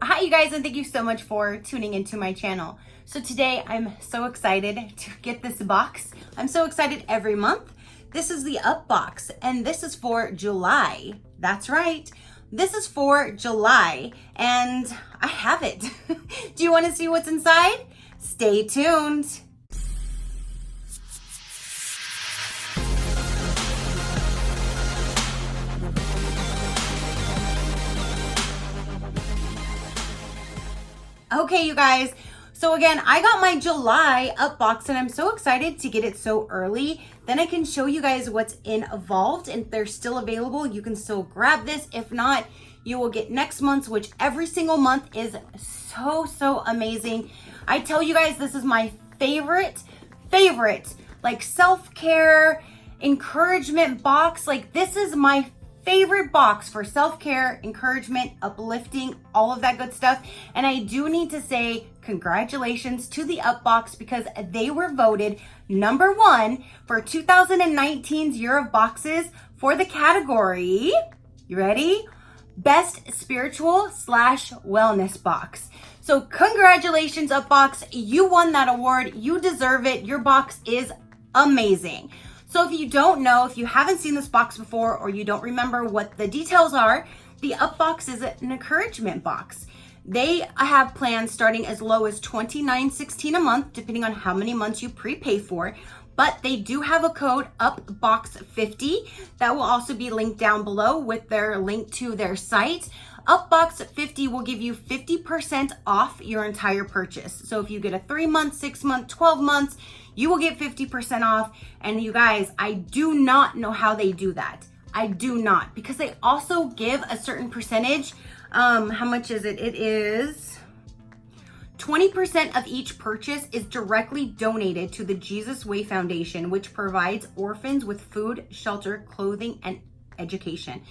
Hi you guys, and thank you so much for tuning into my channel. So today I'm so excited to get this box. I'm so excited every month. This is the Up box and this is for July. That's right. This is for July and I have it. Do you want to see what's inside? Stay tuned. Okay, you guys, so again, I got my July Up box and I'm so excited to get it so early. Then I can show you guys what's involved, and if they're still available, you can still grab this. If not, you will get next month's, which every single month is so amazing. I tell you guys, this is my favorite, like self-care, encouragement box. Like this is my favorite box for self-care, encouragement, uplifting, all of that good stuff. And I do need to say congratulations to the Up box because they were voted #1 for 2019's Year of Boxes for the category, you ready? Best Spiritual / Wellness Box. So congratulations, Up box. You won that award. You deserve it. Your box is amazing. So if you don't know, if you haven't seen this box before or you don't remember what the details are, the Up box is an encouragement box. They have plans starting as low as $29.16 a month, depending on how many months you prepay for. But they do have a code UPBOX50 that will also be linked down below with their link to their site. UPBOX50 will give you 50% off your entire purchase. So if you get a 3-month, 6-month, 12 months, you will get 50% off. And you guys, I do not know how they do that. I do not, because they also give a certain percentage. How much is it? It is 20% of each purchase is directly donated to the Jesus Way Foundation, which provides orphans with food, shelter, clothing, and education.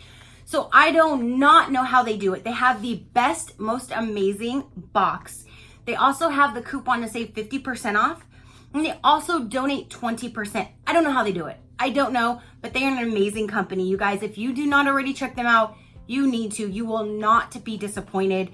So I do not know how they do it. They have the best, most amazing box. They also have the coupon to save 50% off. And they also donate 20%. I don't know how they do it. I don't know, but they are an amazing company. You guys, if you do not already check them out, you need to. You will not be disappointed.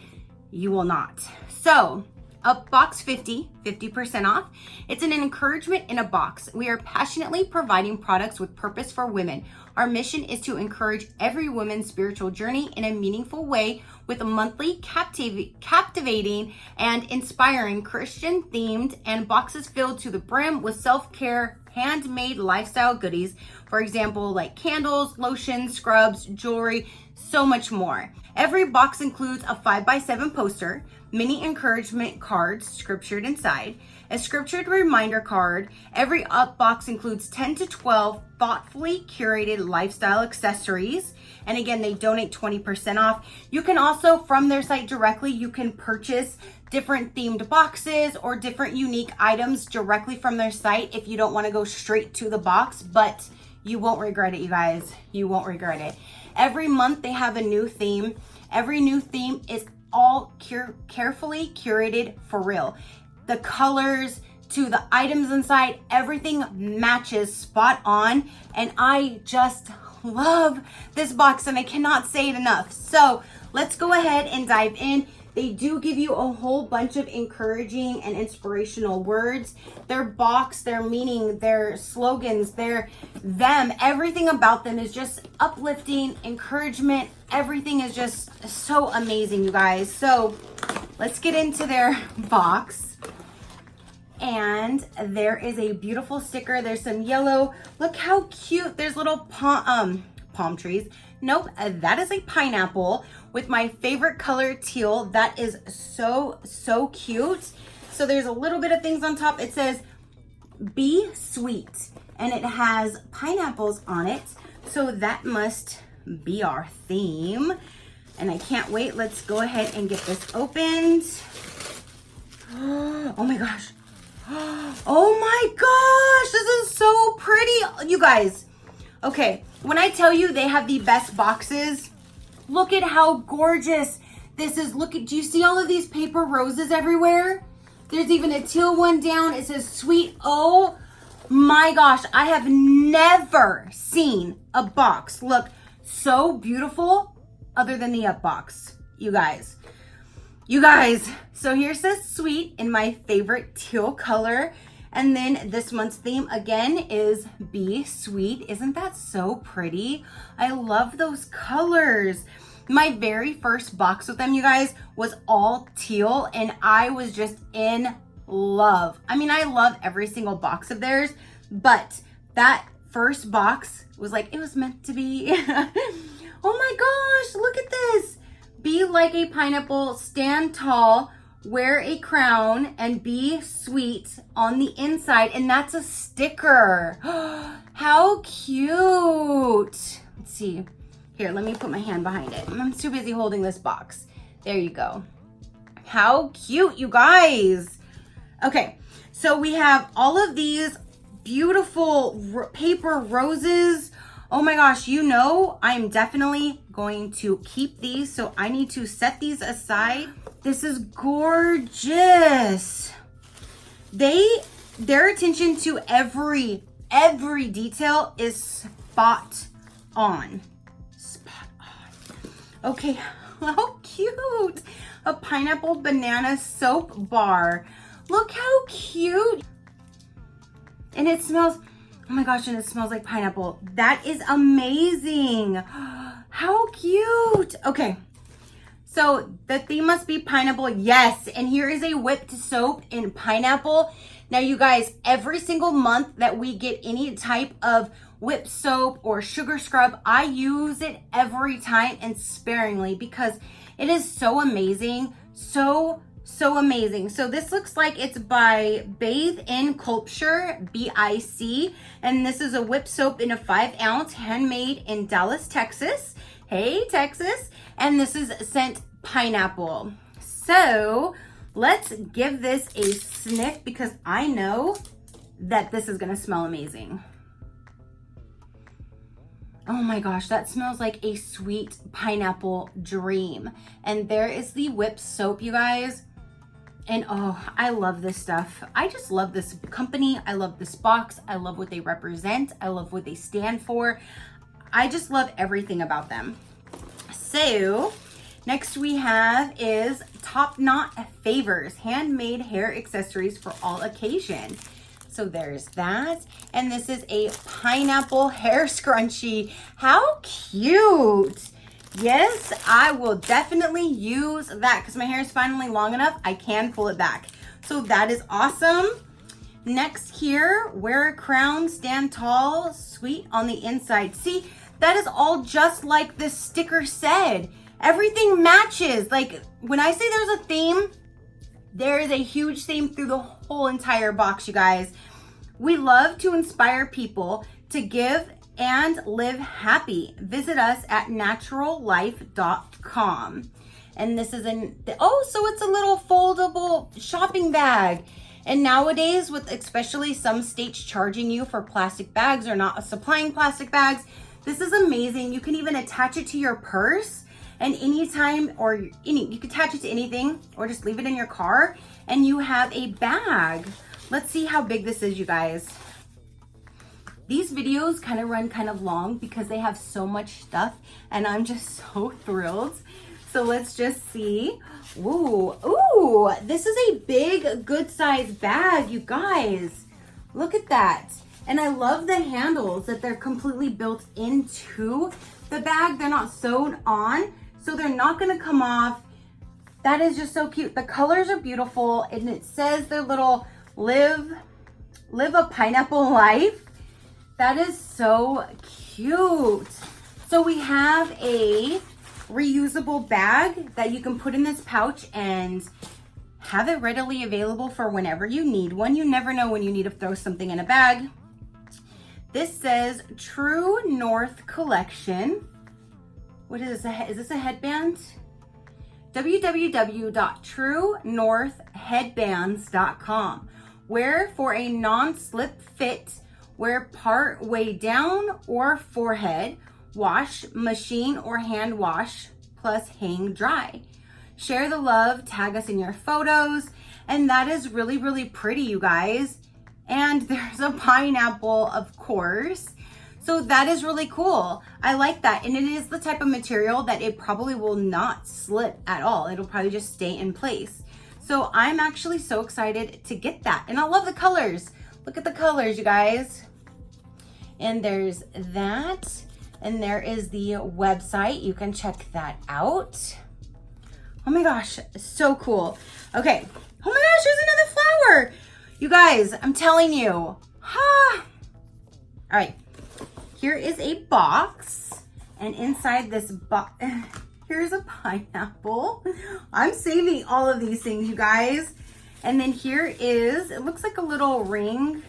You will not. So, UPBOX50, 50% off. It's an encouragement in a box. We are passionately providing products with purpose for women. Our mission is to encourage every woman's spiritual journey in a meaningful way with a monthly captivating and inspiring Christian themed and boxes filled to the brim with self-care, handmade lifestyle goodies. For example, like candles, lotions, scrubs, jewelry, so much more. Every box includes a 5x7 poster, mini encouragement cards scriptured inside, a scriptured reminder card. Every Up box includes 10 to 12 thoughtfully curated lifestyle accessories. And again, they donate 20% off. You can also, from their site directly, you can purchase different themed boxes or different unique items directly from their site if you don't want to go straight to the box, but you won't regret it, you guys. You won't regret it. Every month they have a new theme. Every new theme is all carefully curated for real. The colors to the items inside, everything matches spot on. And I just love this box and I cannot say it enough. So let's go ahead and dive in. They do give you a whole bunch of encouraging and inspirational words. Their box, their meaning, their slogans, them, everything about them is just uplifting, encouragement. Everything is just so amazing, you guys. So let's get into their box. And there is a beautiful sticker. There's some yellow. Look how cute. There's little palm trees. Nope, that is a pineapple with my favorite color, teal. That is so cute. So there's a little bit of things on top. It says, be sweet. And it has pineapples on it. So that must be our theme. And I can't wait. Let's go ahead and get this opened. Oh my gosh. Oh my gosh, this is so pretty. You guys, okay, when I tell you they have the best boxes, look at how gorgeous this is. Look at, do you see all of these paper roses everywhere? There's even a teal one down. It says sweet. Oh my gosh, I have never seen a box look so beautiful other than the Up box, you guys. You guys, so here's this sweet in my favorite teal color. And then this month's theme again is Be Sweet. Isn't that so pretty? I love those colors. My very first box with them, you guys, was all teal and I was just in love. I mean, I love every single box of theirs, but that first box was like, it was meant to be. Oh my gosh, look at this. Be like a pineapple, stand tall, wear a crown, and be sweet on the inside. And that's a sticker. How cute. Let's see. Here, let me put my hand behind it. I'm too busy holding this box. There you go. How cute, you guys. Okay, so we have all of these beautiful paper roses. Oh my gosh, you know, I'm definitely going to keep these, so I need to set these aside. This is gorgeous. Their attention to every detail is spot on. Spot on. Okay, how cute. A pineapple banana soap bar. Look how cute. And it smells, oh my gosh, and it smells like pineapple. That is amazing. How cute. Okay, so the theme must be pineapple. Yes, and here is a whipped soap in pineapple. Now you guys, every single month that we get any type of whipped soap or sugar scrub, I use it every time and sparingly because it is so amazing. So amazing. So this looks like it's by Bathe in Culture, BIC, and this is a whipped soap in a 5-ounce, handmade in Dallas, Texas. Hey, Texas. And this is scent pineapple. So let's give this a sniff because I know that this is gonna smell amazing. Oh my gosh, that smells like a sweet pineapple dream. And there is the whipped soap, you guys. And oh, I love this stuff. I just love this company. I love this box. I love what they represent. I love what they stand for. I just love everything about them. So next we have is Top Knot Favors, handmade hair accessories for all occasions. So there's that. And this is a pineapple hair scrunchie. How cute. Yes, I will definitely use that because my hair is finally long enough. I can pull it back. So that is awesome. Next here, wear a crown, stand tall, sweet on the inside. See, that is all just like this sticker said. Everything matches. Like when I say there's a theme, there is a huge theme through the whole entire box, you guys. We love to inspire people to give and live happy. Visit us at naturallife.com. And this is so it's a little foldable shopping bag. And nowadays, with especially some states charging you for plastic bags or not supplying plastic bags, this is amazing. You can even attach it to your purse, and anytime, or you can attach it to anything or just leave it in your car and you have a bag. Let's see how big this is, you guys. These videos kind of run kind of long because they have so much stuff and I'm just so thrilled. So let's just see. Ooh, this is a big, good size bag, you guys. Look at that. And I love the handles that they're completely built into the bag. They're not sewn on, so they're not gonna come off. That is just so cute. The colors are beautiful and it says their little live a pineapple life. That is so cute. So we have a reusable bag that you can put in this pouch and have it readily available for whenever you need one. You never know when you need to throw something in a bag. This says True North Collection. What is this? Is this a headband? www.truenorthheadbands.com. Wear for a non-slip fit. Wear part way down or forehead. Wash, machine, or hand wash, plus hang dry. Share the love, tag us in your photos. And that is really, really pretty, you guys. And there's a pineapple, of course. So that is really cool. I like that. And it is the type of material that it probably will not slip at all. It'll probably just stay in place. So I'm actually so excited to get that. And I love the colors. Look at the colors, you guys. And there's that. And there is the website. You can check that out. Oh my gosh, so cool. Okay. Oh my gosh, there's another flower. You guys, I'm telling you. All right. Here is a box, and inside this box, here's a pineapple. I'm saving all of these things, you guys. And then here is, it looks like a little ring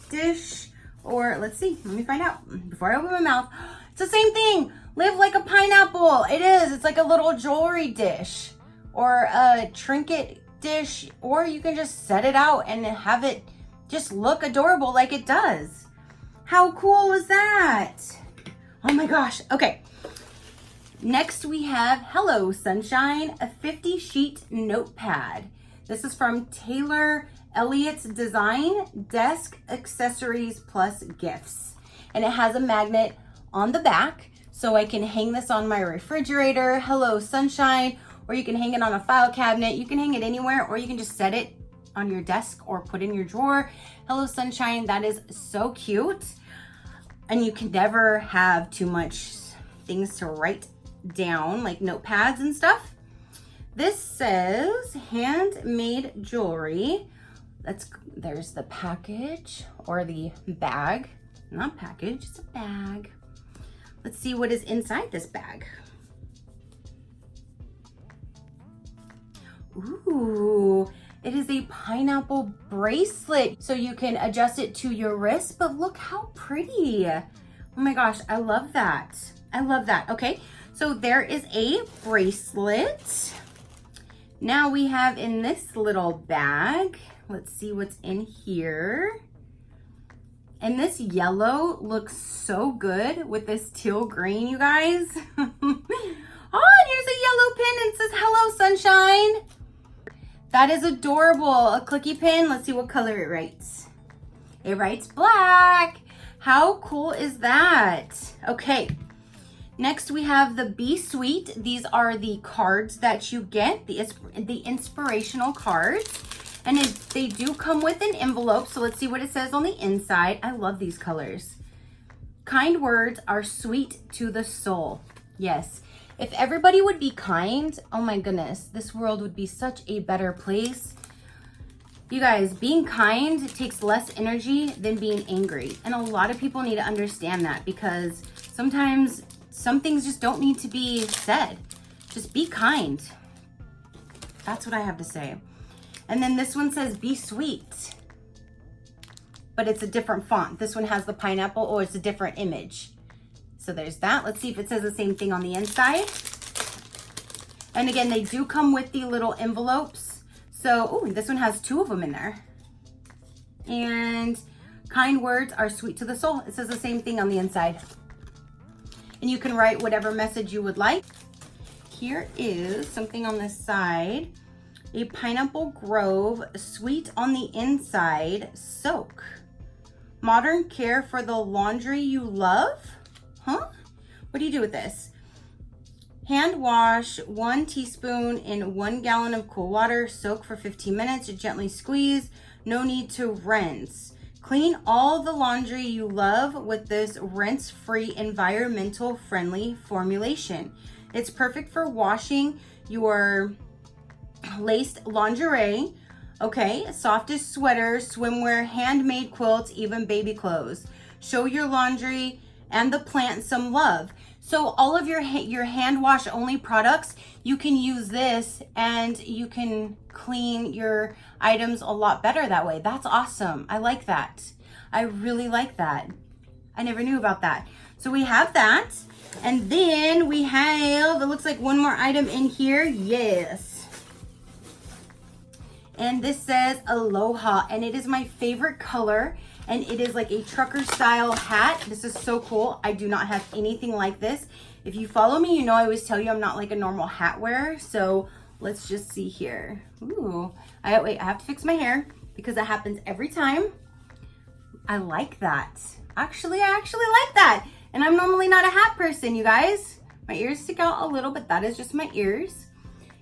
dish, or let's see, let me find out before I open my mouth. It's the same thing. Live like a pineapple. It is. It's like a little jewelry dish or a trinket dish, or you can just set it out and have it just look adorable like it does. How cool is that? Oh my gosh. Okay. Next we have Hello Sunshine, a 50 sheet notepad. This is from Taylor Elliott's Design, Desk Accessories Plus Gifts. And it has a magnet on the back, so I can hang this on my refrigerator, Hello Sunshine, or you can hang it on a file cabinet. You can hang it anywhere, or you can just set it on your desk or put in your drawer. Hello Sunshine, that is so cute. And you can never have too much things to write down, like notepads and stuff. This says handmade jewelry. There's the package or the bag. Not package, it's a bag. Let's see what is inside this bag. Ooh, it is a pineapple bracelet. So you can adjust it to your wrist, but look how pretty. Oh my gosh, I love that. I love that. Okay, so there is a bracelet. Now we have in this little bag, let's see what's in here. And this yellow looks so good with this teal green, you guys. Oh, and here's a yellow pin and it says Hello Sunshine. That is adorable. A clicky pin. Let's see what color it writes. It writes black. How cool is that? Okay. Next we have the Be Sweet. These are the cards that you get, the inspirational cards. And they do come with an envelope. So let's see what it says on the inside. I love these colors. Kind words are sweet to the soul. Yes. If everybody would be kind, oh my goodness, this world would be such a better place. You guys, being kind takes less energy than being angry. And a lot of people need to understand that, because sometimes some things just don't need to be said. Just be kind. That's what I have to say. And then this one says Be Sweet, but it's a different font. This one has the pineapple, or it's a different image. So there's that. Let's see if it says the same thing on the inside. And again, they do come with the little envelopes. So, oh, this one has 2 of them in there. And kind words are sweet to the soul. It says the same thing on the inside. And you can write whatever message you would like. Here is something on this side. A Pineapple Grove, sweet on the inside, soak. Modern care for the laundry you love? Huh? What do you do with this? Hand wash 1 teaspoon in 1 gallon of cool water. Soak for 15 minutes. Gently squeeze. No need to rinse. Clean all the laundry you love with this rinse-free, environmental-friendly formulation. It's perfect for washing your laced lingerie, okay, softest sweaters, swimwear, handmade quilts, even baby clothes. Show your laundry and the plant some love. So all of your hand wash only products, you can use this and you can clean your items a lot better that way. That's awesome. I like that. I really like that. I never knew about that. So we have that. And then we have, it looks like one more item in here. Yes. And this says Aloha, and it is my favorite color. And it is like a trucker style hat. This is so cool. I do not have anything like this. If you follow me, you know I always tell you I'm not like a normal hat wearer. So let's just see here. Ooh, wait, I have to fix my hair because that happens every time. I like that. Actually, I actually like that. And I'm normally not a hat person, you guys. My ears stick out a little, but that is just my ears.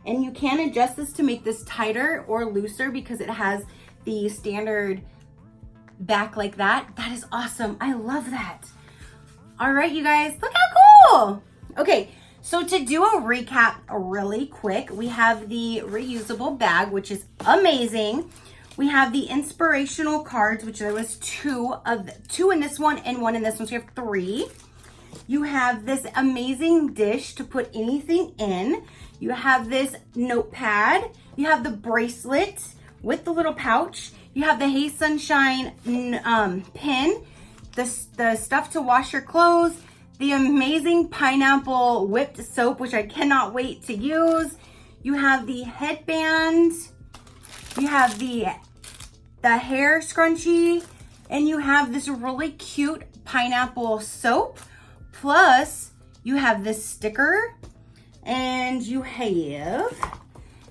And you can adjust this to make this tighter or looser because it has the standard back like that. That is awesome. I love that. All right, you guys, look how cool. Okay, so to do a recap really quick, we have the reusable bag, which is amazing. We have the inspirational cards, which there was two in this one and one in this one, so you have 3. You have this amazing dish to put anything in. You have this notepad. You have the bracelet with the little pouch. You have the Hey Sunshine pin, the stuff to wash your clothes, the amazing pineapple whipped soap, which I cannot wait to use. You have the headband. You have the hair scrunchie, and you have this really cute pineapple soap. Plus, you have this sticker, and you have,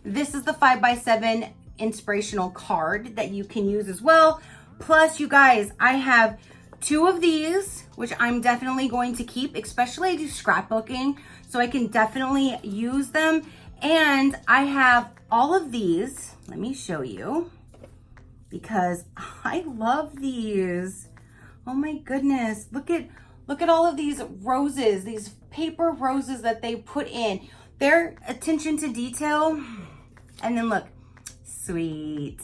this is the 5x7 inspirational card that you can use as well. Plus, you guys, I have 2 of these, which I'm definitely going to keep, especially I do scrapbooking, so I can definitely use them. And I have all of these. Let me show you, because I love these. Oh my goodness, look at all of these roses, these paper roses that they put in. Their attention to detail. And then look, sweet.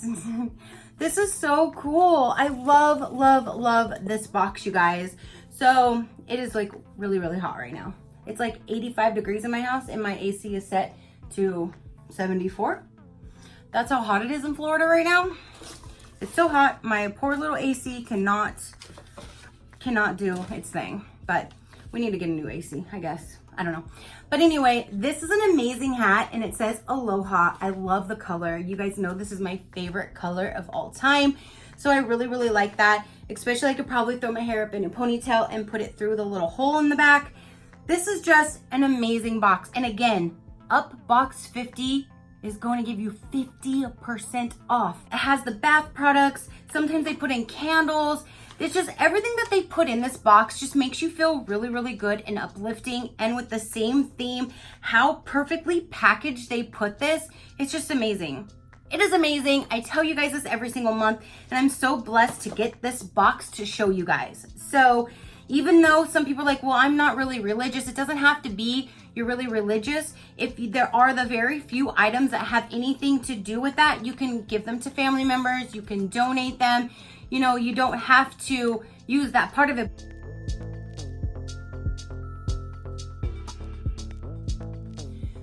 This is so cool. I love, love, love this box, you guys. So it is like really, really hot right now. It's like 85 degrees in my house and my AC is set to 74. That's how hot it is in Florida right now. It's so hot. My poor little AC cannot do its thing, but we need to get a new AC, I guess. I don't know. But anyway, this is an amazing hat and it says Aloha. I love the color. You guys know this is my favorite color of all time. So I really, really like that. Especially I could probably throw my hair up in a ponytail and put it through the little hole in the back. This is just an amazing box. And again, up box 50 is going to give you 50% off. It has the bath products. Sometimes they put in candles. It's just everything that they put in this box just makes you feel really, really good and uplifting. And with the same theme, how perfectly packaged they put this, it's just amazing. It is amazing. I tell you guys this every single month, and I'm so blessed to get this box to show you guys. So even though some people are like, well, I'm not really religious, it doesn't have to be you're really religious. If there are the very few items that have anything to do with that, you can give them to family members, you can donate them. You know, you don't have to use that part of it.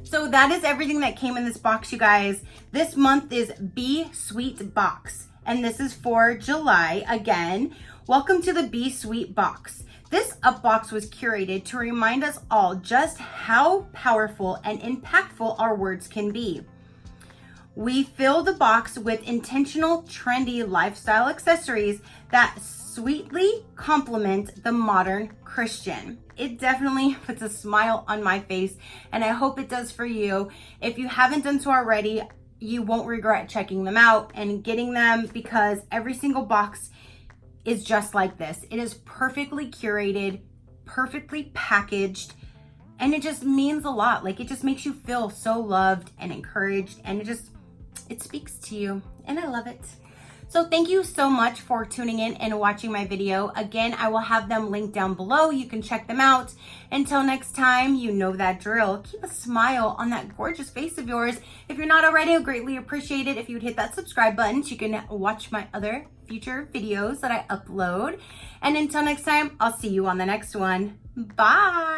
So that is everything that came in this box, you guys. This month is Be Sweet Box, and this is for July. Again, welcome to the Be Sweet Box. This up box was curated to remind us all just how powerful and impactful our words can be. We fill the box with intentional, trendy lifestyle accessories that sweetly complement the modern Christian. It definitely puts a smile on my face, and I hope it does for you. If you haven't done so already, you won't regret checking them out and getting them, because every single box is just like this. It is perfectly curated, perfectly packaged, and it just means a lot. Like, it just makes you feel so loved and encouraged, and it speaks to you, and I love it. So thank you so much for tuning in and watching my video. Again, I will have them linked down below. You can check them out. Until next time, you know that drill. Keep a smile on that gorgeous face of yours. If you're not already, I would greatly appreciate it if you would hit that subscribe button so you can watch my other future videos that I upload. And until next time, I'll see you on the next one. Bye.